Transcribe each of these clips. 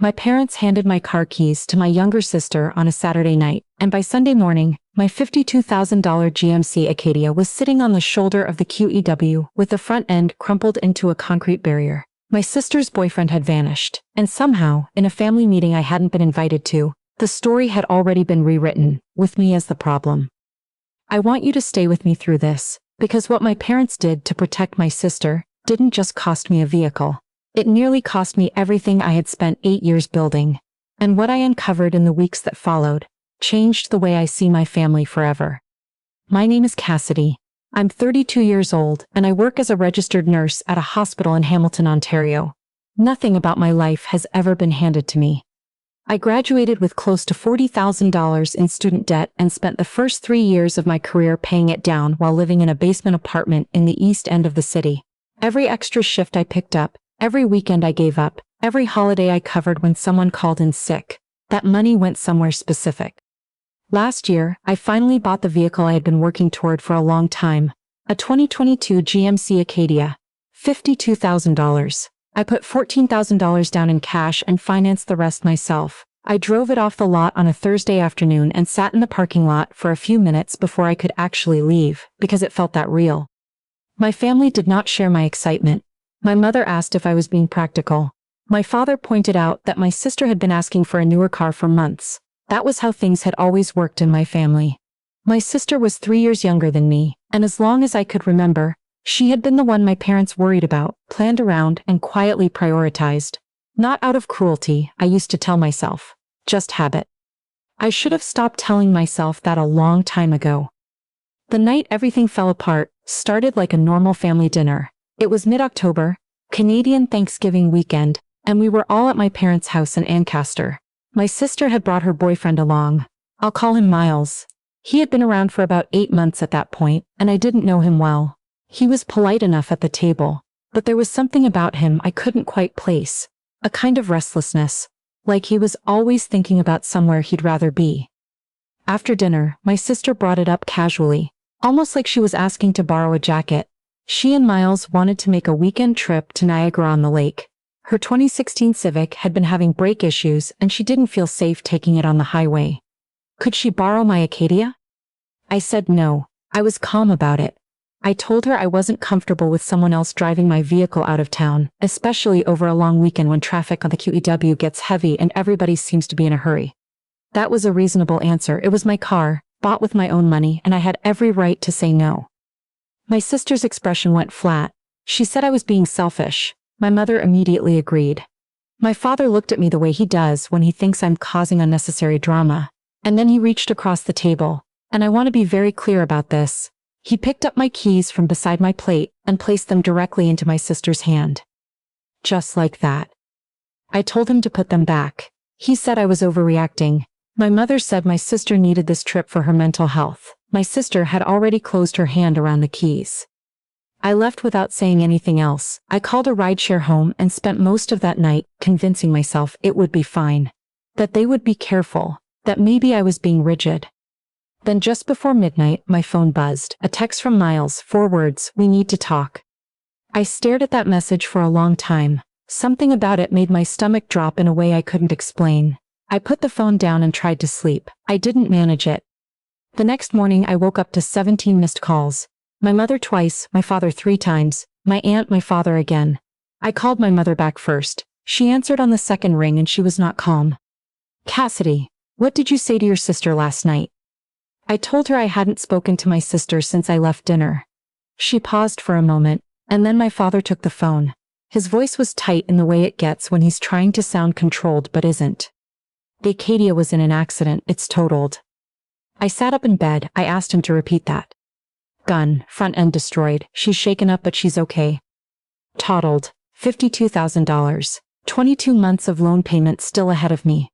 My parents handed my car keys to my younger sister on a Saturday night, and by Sunday morning, my $52,000 GMC Acadia was sitting on the shoulder of the QEW with the front end crumpled into a concrete barrier. My sister's boyfriend had vanished, and somehow, in a family meeting I hadn't been invited to, the story had already been rewritten, with me as the problem. I want you to stay with me through this, because what my parents did to protect my sister didn't just cost me a vehicle. It nearly cost me everything I had spent 8 years building. And what I uncovered in the weeks that followed changed the way I see my family forever. My name is Cassidy. I'm 32 years old, and I work as a registered nurse at a hospital in Hamilton, Ontario. Nothing about my life has ever been handed to me. I graduated with close to $40,000 in student debt and spent the first 3 years of my career paying it down while living in a basement apartment in the east end of the city. Every extra shift I picked up, every weekend I gave up, every holiday I covered when someone called in sick, that money went somewhere specific. Last year, I finally bought the vehicle I had been working toward for a long time, a 2022 GMC Acadia, $52,000. I put $14,000 down in cash and financed the rest myself. I drove it off the lot on a Thursday afternoon and sat in the parking lot for a few minutes before I could actually leave, because it felt that real. My family did not share my excitement. My mother asked if I was being practical. My father pointed out that my sister had been asking for a newer car for months. That was how things had always worked in my family. My sister was 3 years younger than me, and as long as I could remember, she had been the one my parents worried about, planned around, and quietly prioritized. Not out of cruelty, I used to tell myself. Just habit. I should have stopped telling myself that a long time ago. The night everything fell apart started like a normal family dinner. It was mid-October, Canadian Thanksgiving weekend, and we were all at my parents' house in Ancaster. My sister had brought her boyfriend along. I'll call him Miles. He had been around for about 8 months at that point, and I didn't know him well. He was polite enough at the table, but there was something about him I couldn't quite place. A kind of restlessness, like he was always thinking about somewhere he'd rather be. After dinner, my sister brought it up casually, almost like she was asking to borrow a jacket. She and Miles wanted to make a weekend trip to Niagara-on-the-Lake. Her 2016 Civic had been having brake issues and she didn't feel safe taking it on the highway. Could she borrow my Acadia? I said no. I was calm about it. I told her I wasn't comfortable with someone else driving my vehicle out of town, especially over a long weekend when traffic on the QEW gets heavy and everybody seems to be in a hurry. That was a reasonable answer. It was my car, bought with my own money, and I had every right to say no. My sister's expression went flat. She said I was being selfish. My mother immediately agreed. My father looked at me the way he does when he thinks I'm causing unnecessary drama. And then he reached across the table, and I want to be very clear about this. He picked up my keys from beside my plate and placed them directly into my sister's hand. Just like that. I told him to put them back. He said I was overreacting. My mother said my sister needed this trip for her mental health. My sister had already closed her hand around the keys. I left without saying anything else. I called a rideshare home and spent most of that night convincing myself it would be fine. That they would be careful. That maybe I was being rigid. Then just before midnight, my phone buzzed. A text from Miles, 4 words, "We need to talk." I stared at that message for a long time. Something about it made my stomach drop in a way I couldn't explain. I put the phone down and tried to sleep. I didn't manage it. The next morning I woke up to 17 missed calls. My mother twice, my father 3 times, my aunt, my father again. I called my mother back first. She answered on the second ring and she was not calm. "Cassidy, what did you say to your sister last night?" I told her I hadn't spoken to my sister since I left dinner. She paused for a moment, and then my father took the phone. His voice was tight in the way it gets when he's trying to sound controlled but isn't. "The Acadia was in an accident, it's totaled." I sat up in bed. I asked him to repeat that. "Gun, front end destroyed, she's shaken up but she's okay." Totaled, $52,000, 22 months of loan payment still ahead of me.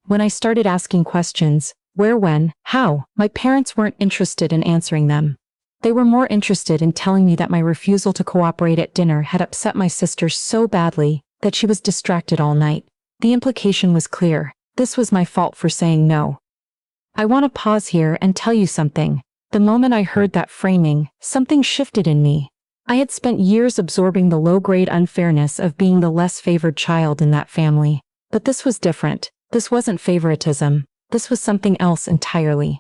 When I started asking questions, where, when, how, my parents weren't interested in answering them. They were more interested in telling me that my refusal to cooperate at dinner had upset my sister so badly that she was distracted all night. The implication was clear. This was my fault for saying no. I want to pause here and tell you something. The moment I heard that framing, something shifted in me. I had spent years absorbing the low-grade unfairness of being the less favored child in that family. But this was different. This wasn't favoritism. This was something else entirely.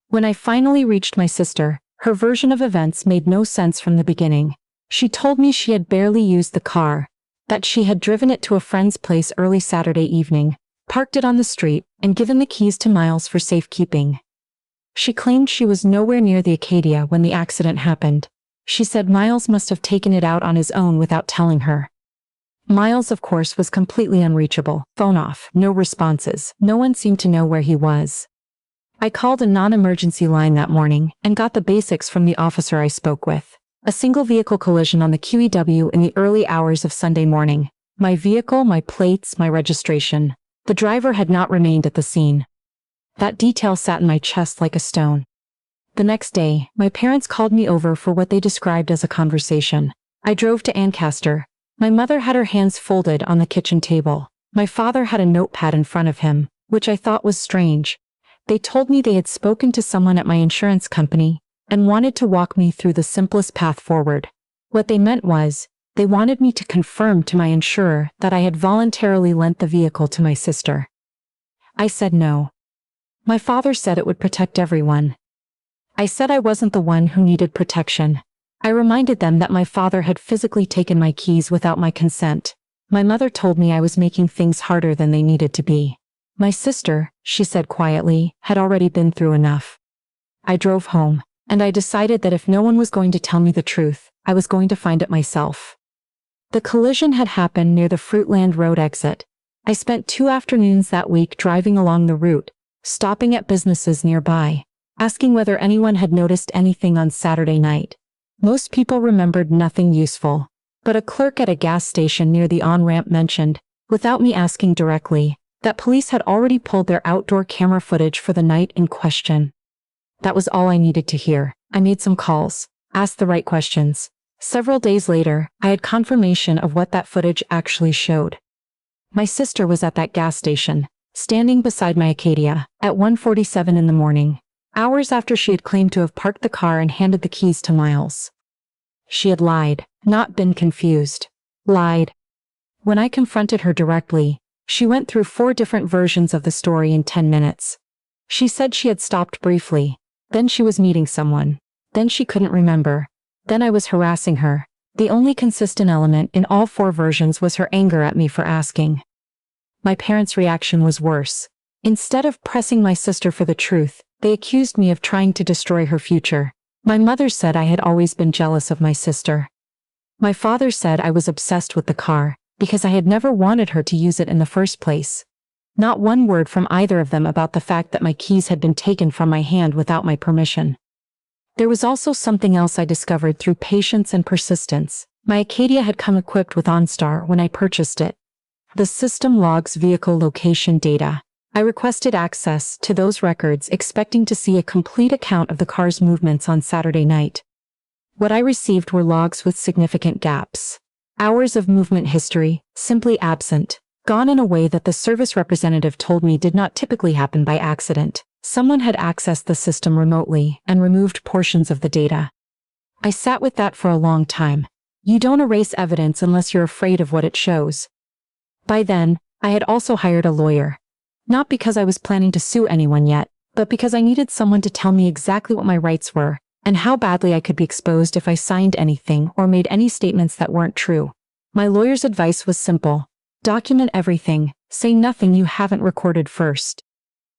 When I finally reached my sister, her version of events made no sense from the beginning. She told me she had barely used the car, that she had driven it to a friend's place early Saturday evening, parked it on the street, and given the keys to Miles for safekeeping. She claimed she was nowhere near the Acadia when the accident happened. She said Miles must have taken it out on his own without telling her. Miles, of course, was completely unreachable. Phone off, no responses. No one seemed to know where he was. I called a non-emergency line that morning and got the basics from the officer I spoke with. A single vehicle collision on the QEW in the early hours of Sunday morning. My vehicle, my plates, my registration. The driver had not remained at the scene. That detail sat in my chest like a stone. The next day, my parents called me over for what they described as a conversation. I drove to Ancaster. My mother had her hands folded on the kitchen table. My father had a notepad in front of him, which I thought was strange. They told me they had spoken to someone at my insurance company and wanted to walk me through the simplest path forward. What they meant was, they wanted me to confirm to my insurer that I had voluntarily lent the vehicle to my sister. I said no. My father said it would protect everyone. I said I wasn't the one who needed protection. I reminded them that my father had physically taken my keys without my consent. My mother told me I was making things harder than they needed to be. My sister, she said quietly, had already been through enough. I drove home, and I decided that if no one was going to tell me the truth, I was going to find it myself. The collision had happened near the Fruitland Road exit. I spent 2 afternoons that week driving along the route, stopping at businesses nearby, asking whether anyone had noticed anything on Saturday night. Most people remembered nothing useful, but a clerk at a gas station near the on-ramp mentioned, without me asking directly, that police had already pulled their outdoor camera footage for the night in question. That was all I needed to hear. I made some calls, asked the right questions. Several days later, I had confirmation of what that footage actually showed. My sister was at that gas station, standing beside my Acadia, at 1:47 in the morning, hours after she had claimed to have parked the car and handed the keys to Miles. She had lied, not been confused. Lied. When I confronted her directly, she went through 4 different versions of the story in 10 minutes. She said she had stopped briefly, then she was meeting someone, then she couldn't remember, then I was harassing her. The only consistent element in all 4 versions was her anger at me for asking. My parents' reaction was worse. Instead of pressing my sister for the truth, they accused me of trying to destroy her future. My mother said I had always been jealous of my sister. My father said I was obsessed with the car, because I had never wanted her to use it in the first place. Not one word from either of them about the fact that my keys had been taken from my hand without my permission. There was also something else I discovered through patience and persistence. My Acadia had come equipped with OnStar when I purchased it. The system logs vehicle location data. I requested access to those records, expecting to see a complete account of the car's movements on Saturday night. What I received were logs with significant gaps. Hours of movement history, simply absent, gone in a way that the service representative told me did not typically happen by accident. Someone had accessed the system remotely and removed portions of the data. I sat with that for a long time. You don't erase evidence unless you're afraid of what it shows. By then, I had also hired a lawyer. Not because I was planning to sue anyone yet, but because I needed someone to tell me exactly what my rights were, and how badly I could be exposed if I signed anything or made any statements that weren't true. My lawyer's advice was simple. Document everything, say nothing you haven't recorded first.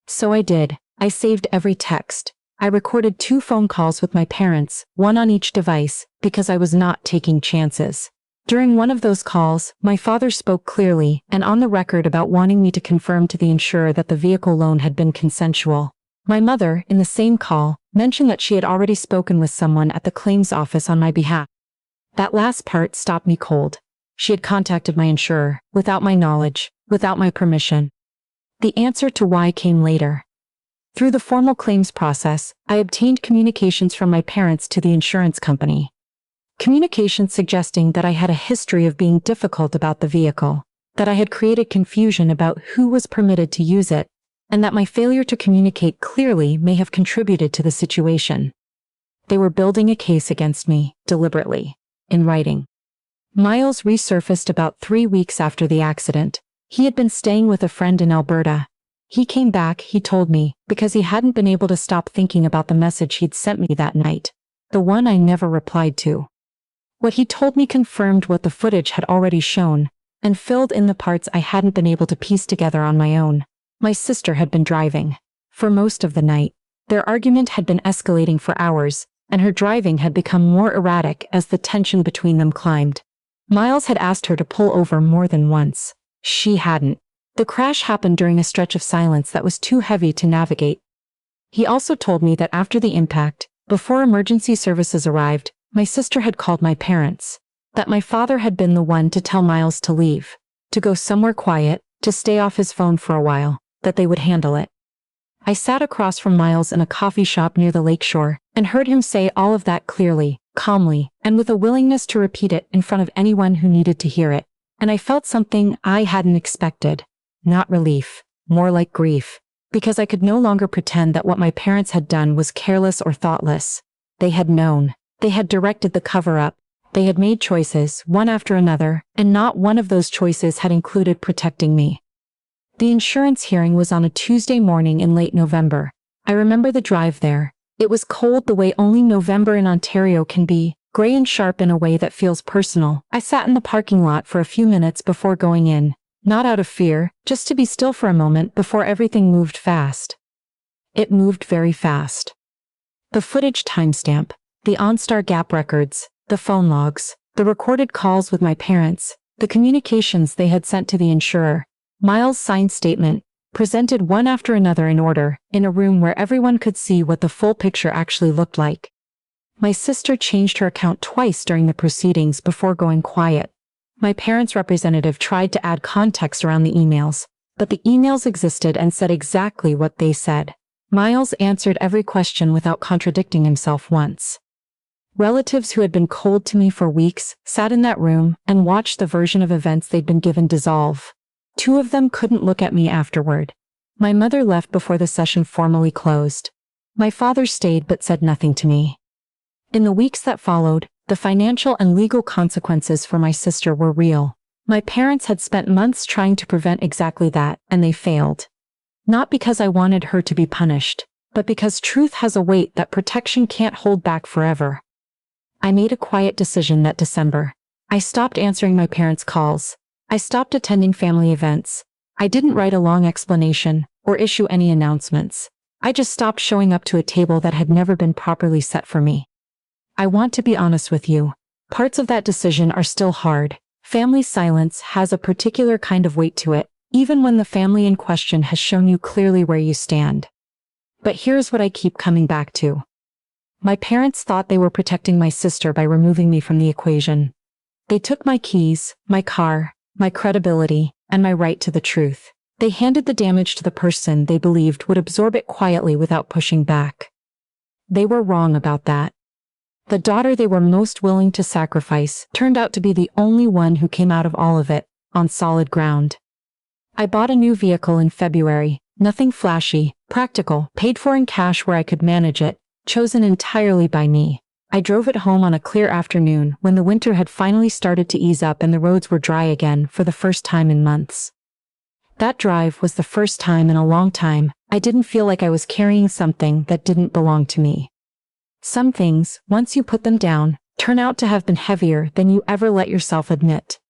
So I did. I saved every text. I recorded 2 phone calls with my parents, one on each device, because I was not taking chances. During one of those calls, my father spoke clearly and on the record about wanting me to confirm to the insurer that the vehicle loan had been consensual. My mother, in the same call, mentioned that she had already spoken with someone at the claims office on my behalf. That last part stopped me cold. She had contacted my insurer, without my knowledge, without my permission. The answer to why came later. Through the formal claims process, I obtained communications from my parents to the insurance company. Communications suggesting that I had a history of being difficult about the vehicle, that I had created confusion about who was permitted to use it, and that my failure to communicate clearly may have contributed to the situation. They were building a case against me, deliberately, in writing. Miles resurfaced about 3 weeks after the accident. He had been staying with a friend in Alberta. He came back, he told me, because he hadn't been able to stop thinking about the message he'd sent me that night. The one I never replied to. What he told me confirmed what the footage had already shown, and filled in the parts I hadn't been able to piece together on my own. My sister had been driving. For most of the night. Their argument had been escalating for hours, and her driving had become more erratic as the tension between them climbed. Miles had asked her to pull over more than once. She hadn't. The crash happened during a stretch of silence that was too heavy to navigate. He also told me that after the impact, before emergency services arrived, my sister had called my parents. That my father had been the one to tell Miles to leave, to go somewhere quiet, to stay off his phone for a while, that they would handle it. I sat across from Miles in a coffee shop near the lakeshore, and heard him say all of that clearly, calmly, and with a willingness to repeat it in front of anyone who needed to hear it. And I felt something I hadn't expected. Not relief, more like grief, because I could no longer pretend that what my parents had done was careless or thoughtless. They had known. They had directed the cover-up. They had made choices, one after another, and not one of those choices had included protecting me. The insurance hearing was on a Tuesday morning in late November. I remember the drive there. It was cold the way only November in Ontario can be, gray and sharp in a way that feels personal. I sat in the parking lot for a few minutes before going in. Not out of fear, just to be still for a moment before everything moved fast. It moved very fast. The footage timestamp, the OnStar Gap records, the phone logs, the recorded calls with my parents, the communications they had sent to the insurer, Miles' signed statement, presented one after another in order, in a room where everyone could see what the full picture actually looked like. My sister changed her account twice during the proceedings before going quiet. My parents' representative tried to add context around the emails, but the emails existed and said exactly what they said. Miles answered every question without contradicting himself once. Relatives who had been cold to me for weeks sat in that room and watched the version of events they'd been given dissolve. 2 of them couldn't look at me afterward. My mother left before the session formally closed. My father stayed but said nothing to me. In the weeks that followed, the financial and legal consequences for my sister were real. My parents had spent months trying to prevent exactly that, and they failed. Not because I wanted her to be punished, but because truth has a weight that protection can't hold back forever. I made a quiet decision that December. I stopped answering my parents' calls. I stopped attending family events. I didn't write a long explanation or issue any announcements. I just stopped showing up to a table that had never been properly set for me. I want to be honest with you. Parts of that decision are still hard. Family silence has a particular kind of weight to it, even when the family in question has shown you clearly where you stand. But here's what I keep coming back to. My parents thought they were protecting my sister by removing me from the equation. They took my keys, my car, my credibility, and my right to the truth. They handed the damage to the person they believed would absorb it quietly without pushing back. They were wrong about that. The daughter they were most willing to sacrifice turned out to be the only one who came out of all of it, on solid ground. I bought a new vehicle in February, nothing flashy, practical, paid for in cash where I could manage it, chosen entirely by me. I drove it home on a clear afternoon when the winter had finally started to ease up and the roads were dry again for the first time in months. That drive was the first time in a long time I didn't feel like I was carrying something that didn't belong to me. Some things, once you put them down, turn out to have been heavier than you ever let yourself admit.